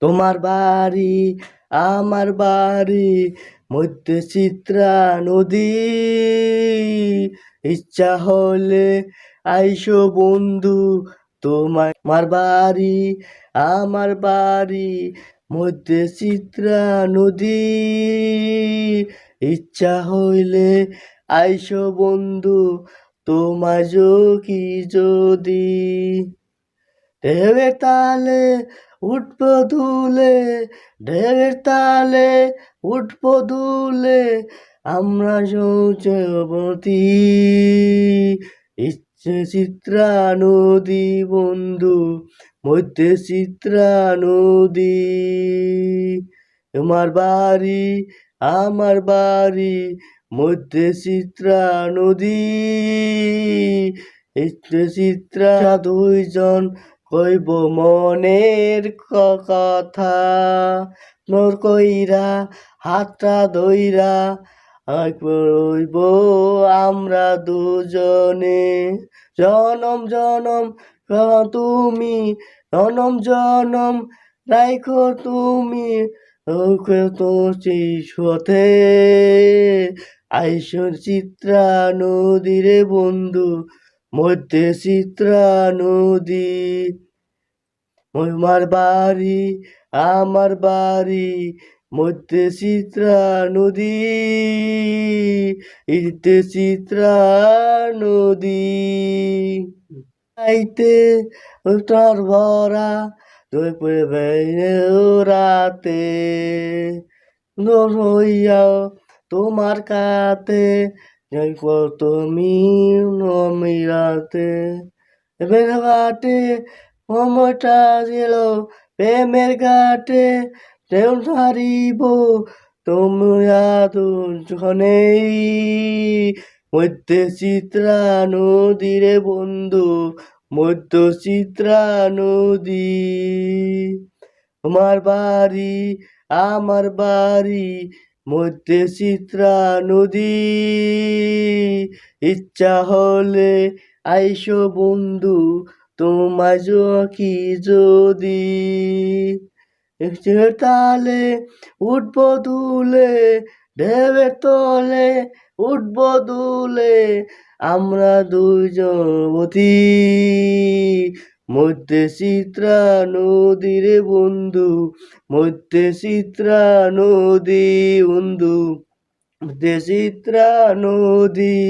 তোমার বাড়ি আমার বাড়ি মধ্যে চিত্রা নদী, ইচ্ছা হলে আইসো বন্ধু তোমার বাড়ি আমার বাড়ি মধ্যে চিত্রা নদী, ইচ্ছা হইলে আইসো বন্ধু তোমার কি যদি। ঢেউয়ের তালে উঠবো দুলে, ঢেউয়ের তালে উঠবো দুলে, আমরা সৌচবতী, ইচ্ছে চিত্রা নদী বন্ধু মধ্যে চিত্রা নদী। তোমার বাড়ি আমার বাড়ি মধ্যে চিত্রা নদী, ইচ্ছে চিত্রা দুইজন কইব মনের কথা, নোর কইরা হাতটা ধইরা রইব আমরা দুজনে, জনম জনম তুমি, জনম জনম রাইখো তুমি তো সাথে, আইসর চিত্রা নদীরে বন্ধু মধ্যে চিত্রা নদী। তোমার বাড়ি আমার বাড়ি মধ্যে চিত্রা নদী, ইতে চিত্রা নদী। আইতে তার ভরা তুই পড়বে রাতে, হইয়া তোমার কাতে তুমি নমিরাতে, এবার ঘাটে সময়টা ছিল প্রেমের ঘাটে, ঢেউ হারিব তোমরা দুজনেই, মধ্যে চিত্রা নদীরে বন্ধু মধ্য চিত্রা নদী। তোমার বাড়ি আমার বাড়ি মধ্যে চিত্রা নদী, ইচ্ছা হলে আইসো বন্ধু তোমার কি যদি। ঢেউয়ের তালে উঠবো দুলে, ঢেউয়ের তলে উঠবো দুলে, আমরা দুইজনবতী, মধ্যে চিত্রা নদীরে বন্ধু মধ্যে চিত্রা নদী বন্ধু মধ্যে চিত্রা নদী।